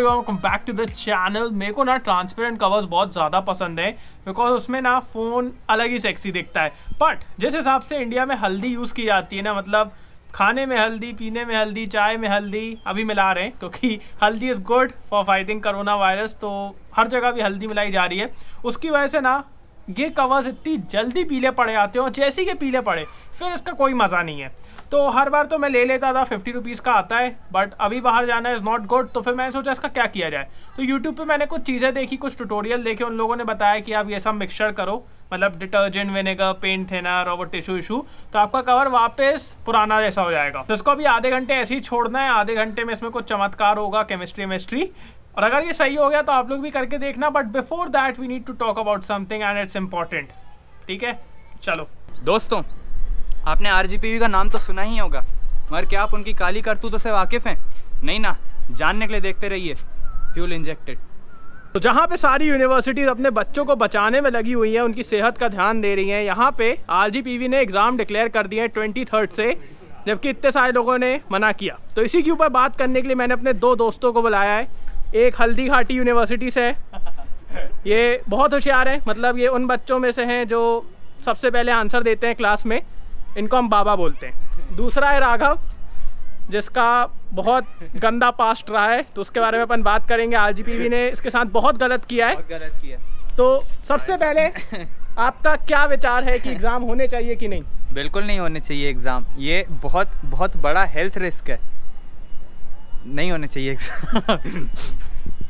Welcome back to the channel. मेरे को ना ट्रांसपेरेंट कवर्स बहुत ज़्यादा पसंद है बिकॉज उसमें ना फ़ोन अलग ही सेक्सी दिखता है। बट जिस हिसाब से इंडिया में हल्दी यूज़ की जाती है ना, मतलब खाने में हल्दी, पीने में हल्दी, चाय में हल्दी अभी मिला रहे हैं क्योंकि हल्दी is good for fighting corona virus, तो हर जगह भी हल्दी मिलाई जा रही है। उसकी वजह से ना ये कवर्स इतनी जल्दी पीले पड़ जाते हैं और जैसे ही पीले पड़े फिर इसका कोई मज़ा नहीं है। तो हर बार तो मैं ले लेता था, 50 रुपीज़ का आता है, बट अभी बाहर जाना इज़ नॉट गुड। तो फिर मैंने सोचा इसका क्या किया जाए। तो यूट्यूब पे मैंने कुछ चीज़ें देखी, कुछ ट्यूटोरियल देखे, उन लोगों ने बताया कि आप ये सब मिक्सचर करो, मतलब डिटर्जेंट, विनेगर, पेंट थिनर और वो टिश्यू इशू, तो आपका कवर वापस पुराना जैसा हो जाएगा। तो इसको अभी आधे घंटे ऐसे ही छोड़ना है। आधे घंटे में इसमें कुछ चमत्कार होगा, केमिस्ट्री, और अगर ये सही हो गया तो आप लोग भी करके देखना। But before that we need to talk about something and it's important. ठीक है, चलो दोस्तों, आपने RGPV का नाम तो सुना ही होगा, मगर क्या आप उनकी काली करतूतों से वाकिफ़ हैं? नहीं ना, जानने के लिए देखते रहिए फ्यूल इंजेक्टेड। तो जहाँ पे सारी यूनिवर्सिटीज़ अपने बच्चों को बचाने में लगी हुई हैं, उनकी सेहत का ध्यान दे रही हैं, यहाँ पे RGPV ने एग्ज़ाम डिक्लेयर कर दिए हैं 23 से, जबकि इतने सारे लोगों ने मना किया। तो इसी के ऊपर बात करने के लिए मैंने अपने दो दोस्तों को बुलाया है। एक हल्दी घाटी यूनिवर्सिटी से है, ये बहुत होशियार है, मतलब ये उन बच्चों में से हैं जो सबसे पहले आंसर देते हैं क्लास में, इनको हम बाबा बोलते हैं। दूसरा है राघव, जिसका बहुत गंदा पास्ट रहा है, तो उसके बारे में अपन बात करेंगे। RGPV ने इसके साथ बहुत गलत किया है। तो सबसे पहले आपका क्या विचार है कि एग्ज़ाम होने चाहिए कि नहीं? बिल्कुल नहीं होने चाहिए एग्ज़ाम, ये बहुत बड़ा हेल्थ रिस्क है, नहीं होने चाहिए एग्ज़ाम।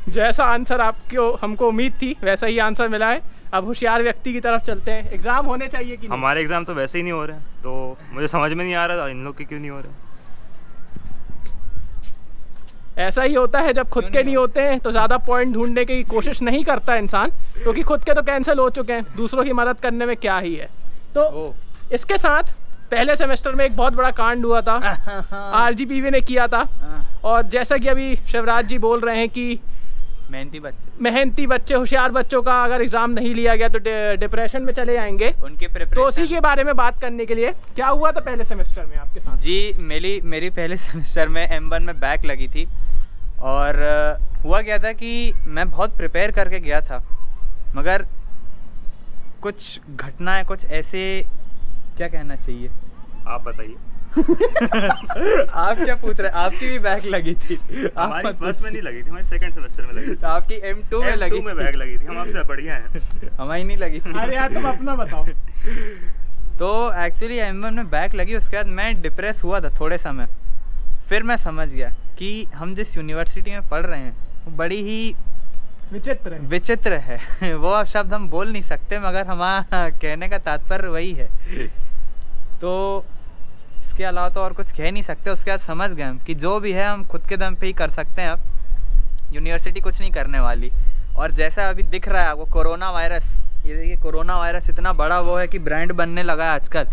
जैसा आंसर आपको हमको उम्मीद थी वैसा ही आंसर मिला है। अब होशियार व्यक्ति की तरफ चलते हैं। एग्ज़ाम होने चाहिए कि नहीं? हमारे एग्ज़ाम तो वैसे ही नहीं हो रहे हैं, तो मुझे समझ में नहीं आ रहा था इन लोग के क्यों नहीं हो रहे। ऐसा ही होता है, जब खुद के नहीं होते हैं तो ज़्यादा पॉइंट ढूंढने की कोशिश नहीं करता इंसान, क्योंकि खुद के तो कैंसिल हो चुके हैं, दूसरों की मदद करने में क्या ही है। तो इसके साथ पहले सेमेस्टर में एक बहुत बड़ा कांड हुआ था, RGPV ने किया था। और जैसा कि अभी शिवराज जी बोल रहे हैं कि मेहनती बच्चे, होशियार बच्चों का अगर एग्जाम नहीं लिया गया तो डिप्रेशन में चले जाएंगे उनके प्रिपरेशन। तो उसी के बारे में बात करने के लिए, क्या हुआ था पहले सेमेस्टर में आपके साथ? जी, मेरी पहले सेमेस्टर में M1 में बैक लगी थी, और हुआ क्या था कि मैं बहुत प्रिपेयर करके गया था, मगर कुछ घटनाएं, कुछ ऐसे, क्या कहना चाहिए, आप बताइए। आप क्या पूछ रहे हैं? आपकी भी बैक लगी थी? हमारी फर्स्ट में नहीं लगी थी, हमारी सेकंड सेमेस्टर में लगी थी। तो आपकी M2 में लगी थी। बैक लगी थी। हम आपसे बढ़िया हैं। हमारी नहीं लगी थी। अरे यार, तुम अपना बताओ। तो एक्चुअली M1 में बैक लगी, उसके बाद मैं डिप्रेस हुआ था थोड़े समय। फिर मैं समझ गया कि हम जिस यूनिवर्सिटी में पढ़ रहे हैं वो बड़ी ही विचित्र है। वो शब्द हम बोल नहीं सकते, मगर हमारा कहने का तात्पर्य वही है। तो इसके अलावा तो और कुछ कह नहीं सकते। उसके बाद समझ गए हम कि जो भी है हम खुद के दम पे ही कर सकते हैं, अब यूनिवर्सिटी कुछ नहीं करने वाली। और जैसा अभी दिख रहा है आपको कोरोना वायरस, ये देखिए, कोरोना वायरस इतना बड़ा वो है कि ब्रांड बनने लगा है आजकल,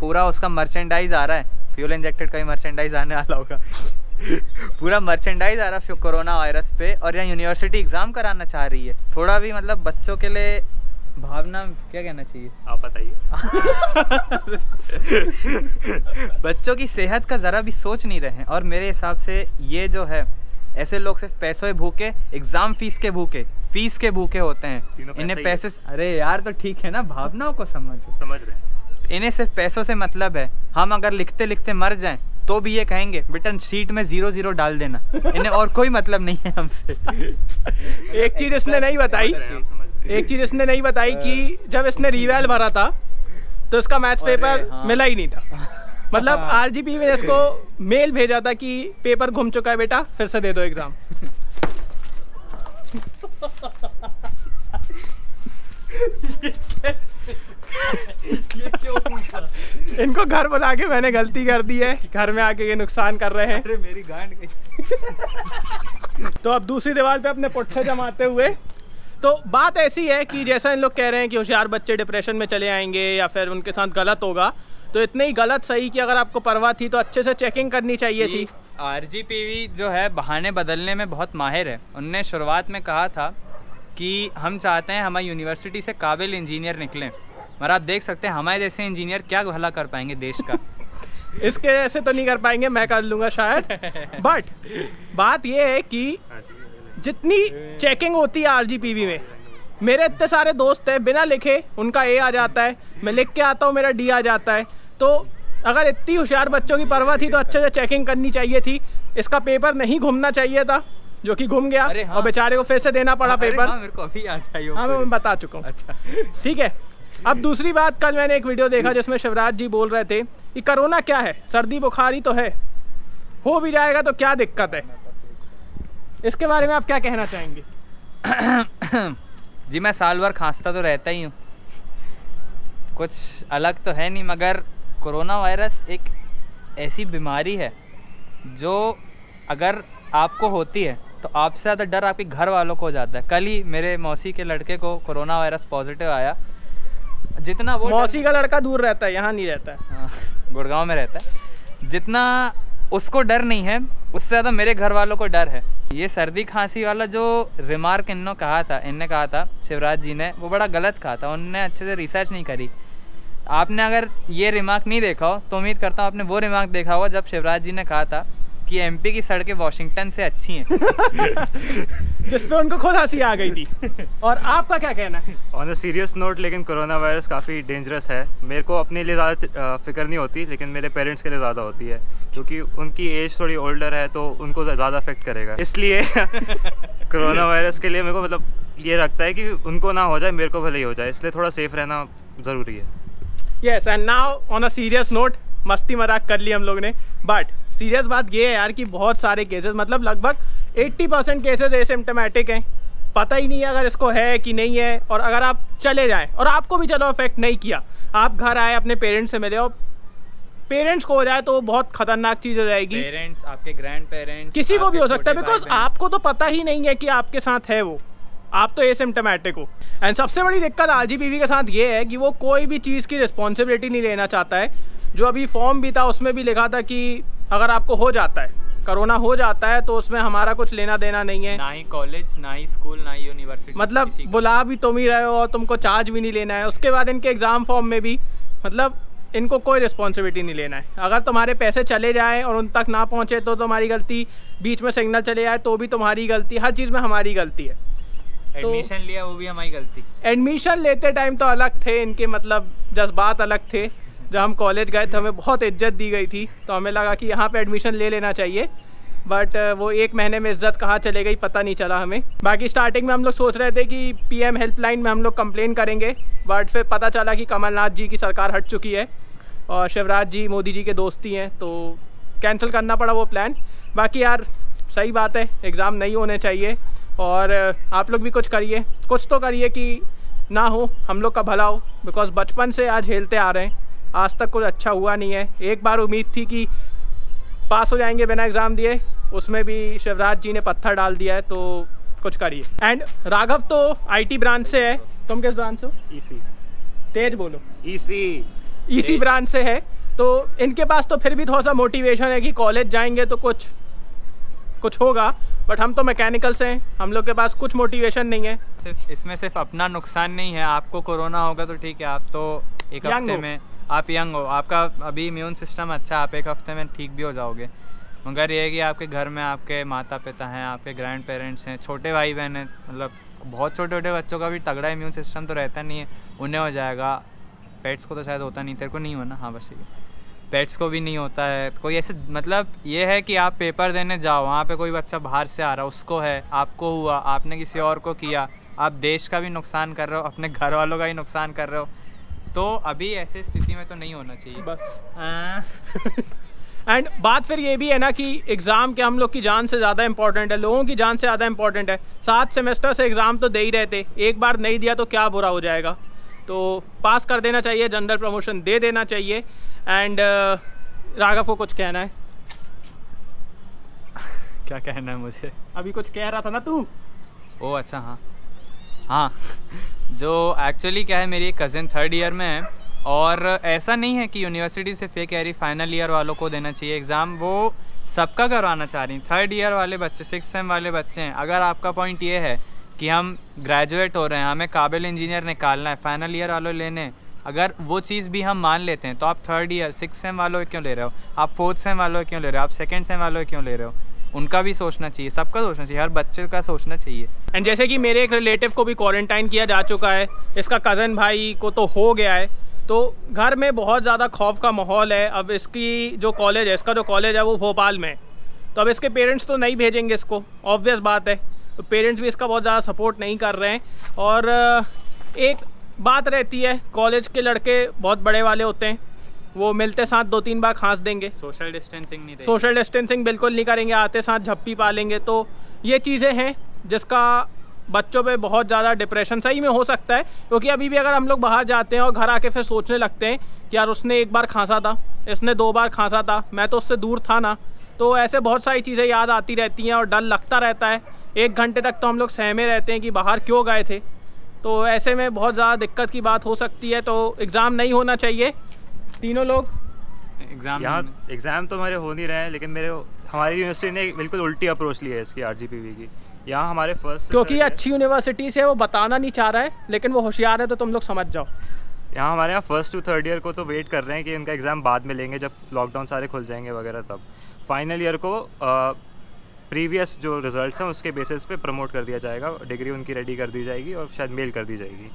पूरा उसका मर्चेंडाइज आ रहा है। फ्यूल इंजेक्टेड का ही मर्चेंडाइज आने वाला होगा। पूरा मर्चेंडाइज आ रहा है कोरोना वायरस पे, और यहाँ यूनिवर्सिटी एग्ज़ाम कराना चाह रही है। थोड़ा भी मतलब बच्चों के लिए भावना, क्या कहना चाहिए, आप बताइए। बच्चों की सेहत का ज़रा भी सोच नहीं रहे हैं। और मेरे हिसाब से ये जो है, ऐसे लोग सिर्फ पैसों के भूखे, एग्ज़ाम फीस के भूखे होते हैं। इन्हें पैसे, अरे यार तो ठीक है ना, भावनाओं को समझ रहे हैं। इन्हें सिर्फ पैसों से मतलब है। हम अगर लिखते लिखते मर जाएं तो भी ये कहेंगे बेटा शीट में 0 डाल देना। इन्हें और कोई मतलब नहीं है हमसे। एक चीज़ इसने नहीं बताई कि जब इसने रीवैल भरा था तो इसका मैथ्स पेपर मिला ही नहीं था। मतलब RGPV ने इसको मेल भेजा था कि पेपर घूम चुका है बेटा, फिर से दे दो एग्जाम। ये क्यों पूछा? इनको घर बुला के मैंने गलती कर दी है, घर में आके ये नुकसान कर रहे हैं। अरे मेरी गांड गई। तो अब दूसरी दीवार पे अपने पुट्ठे जमाते हुए, तो बात ऐसी है कि जैसा इन लोग कह रहे हैं कि होशियार बच्चे डिप्रेशन में चले आएंगे या फिर उनके साथ गलत होगा, तो इतने ही गलत सही कि अगर आपको परवाह थी तो अच्छे से चेकिंग करनी चाहिए थी। RGPV जो है बहाने बदलने में बहुत माहिर है। उनने शुरुआत में कहा था कि हम चाहते हैं हमारी यूनिवर्सिटी से काबिल इंजीनियर निकलें, मगर आप देख सकते हैं हमारे जैसे इंजीनियर क्या भला कर पाएंगे देश का। इसके ऐसे तो नहीं कर पाएंगे, मैं कर लूँगा शायद। बट बात ये है कि जितनी चेकिंग होती है आरजीपीवी में, मेरे इतने सारे दोस्त हैं बिना लिखे उनका ए आ जाता है, मैं लिख के आता हूँ मेरा डी आ जाता है। तो अगर इतनी होशियार बच्चों की परवाह थी तो अच्छे से चेकिंग करनी चाहिए थी। इसका पेपर नहीं घूमना चाहिए था, जो कि घूम गया। हाँ। और बेचारे को फिर से देना पड़ा पेपर। हाँ, मेरे को अभी याद आई। हाँ, मैं बता चुका हूँ। अच्छा, ठीक है। अब दूसरी बात, कल मैंने एक वीडियो देखा जिसमें शिवराज जी बोल रहे थे कि कोरोना क्या है, सर्दी बुखार ही तो है, हो भी जाएगा तो क्या दिक्कत है। इसके बारे में आप क्या कहना चाहेंगे? जी मैं साल भर खांसता तो रहता ही हूँ, कुछ अलग तो है नहीं, मगर कोरोना वायरस एक ऐसी बीमारी है जो अगर आपको होती है तो आपसे ज़्यादा डर आपके घर वालों को हो जाता है। कल ही मेरे मौसी के लड़के को कोरोना वायरस पॉजिटिव आया। जितना वो मौसी का लड़का दूर रहता है, यहाँ नहीं रहता है। हाँ, गुड़गांव में रहता है। जितना उसको डर नहीं है, उससे ज़्यादा मेरे घर वालों को डर है। ये सर्दी खांसी वाला जो रिमार्क इन्होंने कहा था शिवराज जी ने, वो बड़ा गलत कहा था। उन्होंने अच्छे से रिसर्च नहीं करी। आपने अगर ये रिमार्क नहीं देखा हो तो उम्मीद करता हूँ आपने वो रिमार्क देखा होगा जब शिवराज जी ने कहा था कि एमपी की सड़कें वॉशिंगटन से अच्छी हैं। जिस पे उनको खुद हंसी आ गई थी। और आपका क्या कहना है? ऑन अ सीरियस नोट, लेकिन कोरोना वायरस काफ़ी डेंजरस है। मेरे को अपने लिए ज़्यादा फिक्र नहीं होती, लेकिन मेरे पेरेंट्स के लिए ज़्यादा होती है, क्योंकि उनकी एज थोड़ी ओल्डर है तो उनको ज़्यादा अफेक्ट करेगा। इसलिए कोरोना वायरस के लिए मेरे को मतलब ये लगता है कि उनको ना हो जाए, मेरे को भले ही हो जाए, इसलिए थोड़ा सेफ रहना ज़रूरी है। Yes, and now on a serious note, मस्ती मजाक कर ली हम लोग ने, बट सीरियस बात ये है यार कि बहुत सारे केसेस, मतलब लगभग 80% केसेस एसिम्प्टोमेटिक हैं, पता ही नहीं है अगर इसको है कि नहीं है। और अगर आप चले जाएं और आपको भी चलो अफेक्ट नहीं किया, आप घर आए अपने पेरेंट्स से मिले और पेरेंट्स को हो जाए तो बहुत खतरनाक चीज़ हो जाएगी। पेरेंट्स, आपके ग्रैंड पेरेंट्स, किसी को भी हो सकता है, बिकॉज आपको तो पता ही नहीं है कि आपके साथ है वो, आप तो एसिम्प्टोमेटिक हो। एंड सबसे बड़ी दिक्कत आरजीपीवी के साथ ये है कि वो कोई भी चीज़ की रिस्पॉन्सिबिलिटी नहीं लेना चाहता है। जो अभी फॉर्म भी था उसमें भी लिखा था कि अगर आपको हो जाता है, कोरोना हो जाता है, तो उसमें हमारा कुछ लेना देना नहीं है। ना ही कॉलेज, ना ही स्कूल, ना ही यूनिवर्सिटी, मतलब बुला भी तुम ही रहे हो और तुमको चार्ज भी नहीं लेना है। उसके बाद इनके एग्ज़ाम फॉर्म में भी मतलब इनको कोई रिस्पॉन्सिबिलिटी नहीं लेना है। अगर तुम्हारे पैसे चले जाएँ और उन तक ना पहुँचे तो तुम्हारी गलती, बीच में सिग्नल चले जाए तो भी तुम्हारी गलती, हर चीज़ में हमारी गलती है। एडमिशन लिया वो भी हमारी गलती। एडमिशन लेते टाइम तो अलग थे इनके, मतलब जज्बात अलग थे। जब हम कॉलेज गए तो हमें बहुत इज्जत दी गई थी, तो हमें लगा कि यहाँ पे एडमिशन ले लेना चाहिए, बट वो एक महीने में इज्जत कहाँ चले गई पता नहीं चला हमें। बाकी स्टार्टिंग में हम लोग सोच रहे थे कि पीएम हेल्पलाइन में हम लोग कंप्लेन करेंगे, बट फिर पता चला कि कमलनाथ जी की सरकार हट चुकी है और शिवराज जी मोदी जी के दोस्ती हैं, तो कैंसिल करना पड़ा वो प्लान। बाकी यार सही बात है, एग्ज़ाम नहीं होने चाहिए और आप लोग भी कुछ करिए, कुछ तो करिए कि ना हो, हम लोग का भला हो। बिकॉज बचपन से आज झेलते आ रहे हैं, आज तक कुछ अच्छा हुआ नहीं है। एक बार उम्मीद थी कि पास हो जाएंगे बिना एग्ज़ाम दिए, उसमें भी शिवराज जी ने पत्थर डाल दिया है, तो कुछ करिए। एंड राघव तो आईटी ब्रांच से है, तुम किस ब्रांच से हो? ईसी। तेज बोलो। ईसी ब्रांच से है, तो इनके पास तो फिर भी थोड़ा सा मोटिवेशन है कि कॉलेज जाएंगे तो कुछ होगा, बट हम तो मैकेनिकल से हैं, हम लोग के पास कुछ मोटिवेशन नहीं है। इसमें सिर्फ अपना नुकसान नहीं है, आपको कोरोना होगा तो ठीक है, आप तो एक हफ्ते में, आप यंग हो, आपका अभी इम्यून सिस्टम अच्छा है, आप एक हफ्ते में ठीक भी हो जाओगे। मगर ये है कि आपके घर में आपके माता पिता हैं, आपके ग्रैंड पेरेंट्स हैं, छोटे भाई बहन हैं, मतलब बहुत छोटे छोटे बच्चों का भी तगड़ा इम्यून सिस्टम तो रहता नहीं है, उन्हें हो जाएगा। पेट्स को तो शायद होता नहीं, तेरे को नहीं होना? हाँ बस ठीक है, पेट्स को भी नहीं होता है कोई ऐसे। मतलब ये है कि आप पेपर देने जाओ, वहाँ पे कोई बच्चा बाहर से आ रहा, उसको है, आपको हुआ, आपने किसी और को किया, आप देश का भी नुकसान कर रहे हो, अपने घर वालों का भी नुकसान कर रहे हो। तो अभी ऐसे स्थिति में तो नहीं होना चाहिए बस। एंड बात फिर ये भी है ना कि एग्ज़ाम के हम लोग की जान से ज़्यादा इंपॉर्टेंट है, लोगों की जान से ज़्यादा इंपॉर्टेंट है। 7 सेमेस्टर से एग्ज़ाम तो दे ही रहे थे, एक बार नहीं दिया तो क्या बुरा हो जाएगा, तो पास कर देना चाहिए, जनरल प्रमोशन दे देना चाहिए। एंड राघव को कुछ कहना है? क्या कहना है मुझे? अभी कुछ कह रहा था ना तू? ओ अच्छा, हाँ जो एक्चुअली क्या है, मेरी एक कज़न 3rd ईयर में है और ऐसा नहीं है कि यूनिवर्सिटी से फेक कह रही फाइनल ईयर वालों को देना चाहिए एग्ज़ाम, वो सबका करवाना चाह रही। 3rd ईयर वाले बच्चे, 6th सेम वाले बच्चे हैं। अगर आपका पॉइंट ये है कि हम ग्रेजुएट हो रहे हैं, हमें काबिल इंजीनियर निकालना है, फाइनल ईयर वालों लेने, अगर वो चीज़ भी हम मान लेते हैं तो आप 3rd ईयर 6th सेम वालों क्यों ले रहे हो, आप 4th सेम वालों क्यों ले रहे हो, आप 2nd सेम वालों क्यों ले रहे हो? उनका भी सोचना चाहिए, सबका सोचना चाहिए, हर बच्चे का सोचना चाहिए। एंड जैसे कि मेरे एक रिलेटिव को भी क्वारंटाइन किया जा चुका है, इसका कज़न भाई को तो हो गया है, तो घर में बहुत ज़्यादा खौफ का माहौल है। अब इसकी जो कॉलेज है, इसका जो कॉलेज है वो भोपाल में है, तो अब इसके पेरेंट्स तो नहीं भेजेंगे इसको, ऑब्वियस बात है। तो पेरेंट्स भी इसका बहुत ज़्यादा सपोर्ट नहीं कर रहे हैं। और एक बात रहती है, कॉलेज के लड़के बहुत बड़े वाले होते हैं, वो मिलते साथ 2-3 बार खांस देंगे, सोशल डिस्टेंसिंग नहीं, सोशल डिस्टेंसिंग बिल्कुल नहीं करेंगे, आते साथ झप्पी पा लेंगे। तो ये चीज़ें हैं जिसका बच्चों पे बहुत ज़्यादा डिप्रेशन सही में हो सकता है। क्योंकि अभी भी अगर हम लोग बाहर जाते हैं और घर आके फिर सोचने लगते हैं कि यार उसने 1 बार खांसा था, इसने 2 बार खांसा था, मैं तो उससे दूर था ना, तो ऐसे बहुत सारी चीज़ें याद आती रहती हैं और डर लगता रहता है। 1 घंटे तक तो हम लोग सहमे रहते हैं कि बाहर क्यों गए थे। तो ऐसे में बहुत ज़्यादा दिक्कत की बात हो सकती है। तो एग्ज़ाम नहीं होना चाहिए। तीनों लोग एग्ज़ाम तो हमारे हो नहीं रहे हैं, लेकिन हमारी यूनिवर्सिटी ने बिल्कुल उल्टी अप्रोच ली है इसकी RGPV की। यहाँ हमारे फर्स्ट, क्योंकि अच्छी यूनिवर्सिटी से वो बताना नहीं चाह रहा है, लेकिन वो होशियार है, तो तुम लोग समझ जाओ। यहाँ हमारे यहाँ 1st to 3rd ईयर को तो वेट कर रहे हैं कि उनका एग्ज़ाम बाद में लेंगे, जब लॉकडाउन सारे खुल जाएंगे वगैरह। तब फाइनल ईयर को प्रीवियस जो रिजल्ट्स हैं उसके बेसिस पे प्रमोट कर दिया जाएगा, डिग्री उनकी रेडी कर दी जाएगी और शायद मेल कर दी जाएगी।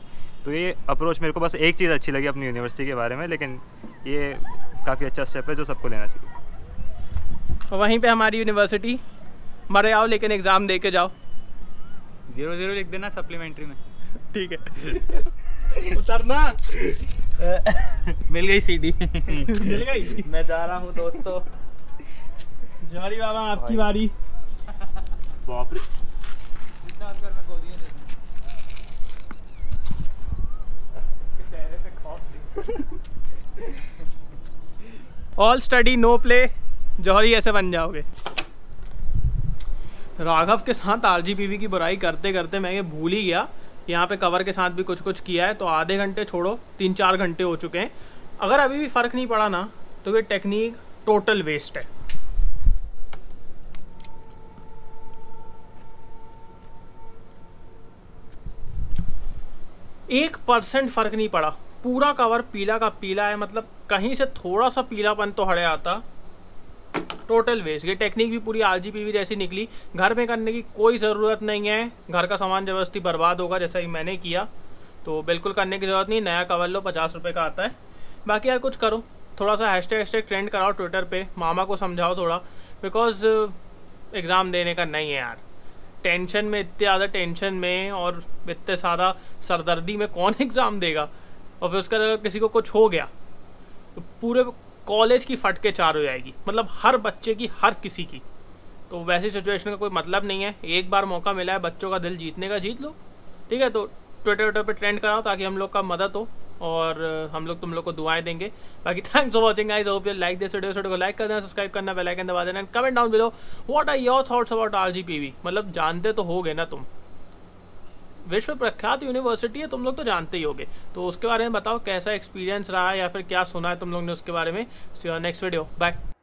तो ये अप्रोच मेरे को बस एक चीज़ अच्छी लगी अपनी यूनिवर्सिटी के बारे में, लेकिन ये काफ़ी अच्छा स्टेप है जो सबको लेना चाहिए। वहीं पे हमारी यूनिवर्सिटी, मरे आओ लेकिन एग्ज़ाम दे के जाओ। 0-0 लिख देना सप्लीमेंट्री में। ठीक है। उतरना। मिल गई CD। मिल गई। मैं जा रहा हूँ दोस्तों। जौहरी बाबा आपकी बारी। बाप रे। ऑल स्टडी नो प्ले, जौहरी ऐसे बन जाओगे। राघव के साथ RGPV की बुराई करते करते मैं ये भूल ही गया, यहाँ पे कवर के साथ भी कुछ कुछ किया है। तो आधे घंटे छोड़ो 3-4 घंटे हो चुके हैं। अगर अभी भी फ़र्क नहीं पड़ा ना, तो ये टेक्निक टोटल वेस्ट है। 1% फ़र्क नहीं पड़ा, पूरा कवर पीला का पीला है। मतलब कहीं से थोड़ा सा पीलापन तो हटे आता, टोटल वेस्ट। ये टेक्निक भी पूरी RGPV जैसी निकली। घर में करने की कोई ज़रूरत नहीं है, घर का सामान ज़बरदस्ती बर्बाद होगा जैसा ही मैंने किया, तो बिल्कुल करने की ज़रूरत नहीं। नया कवर लो, 50 रुपये का आता है। बाकी यार कुछ करो, थोड़ा सा हैशटैग ट्रेंड कराओ ट्विटर पे, मामा को समझाओ थोड़ा, बिकॉज एग्ज़ाम देने का नहीं है यार। टेंशन में, इतने ज़्यादा टेंशन में और इतने ज़्यादा सरदर्दी में कौन एग्ज़ाम देगा। और फिर उसका अगर किसी को कुछ हो गया तो पूरे कॉलेज की फट के चार हो जाएगी, मतलब हर बच्चे की, हर किसी की। तो वैसी सिचुएशन का कोई मतलब नहीं है। एक बार मौका मिला है बच्चों का दिल जीतने का, जीत लो, ठीक है। तो ट्विटर पे ट्रेंड कराओ ताकि हम लोग का मदद हो और हम लोग तुम लोग को दुआएं देंगे। बाकी thanks for watching guys, hope you like this video को लाइक कर देना, सब्सक्राइब करना, बेल आइकन दबा देना, comment down below what are your thoughts about RGPV। मतलब जानते तो होगे ना तुम, विश्व प्रख्यात यूनिवर्सिटी है, तुम लोग तो जानते ही होगे। तो उसके बारे में बताओ कैसा एक्सपीरियंस रहा या फिर क्या सुना है तुम लोग ने उसके बारे में। सी यू नेक्स्ट वीडियो, बाय।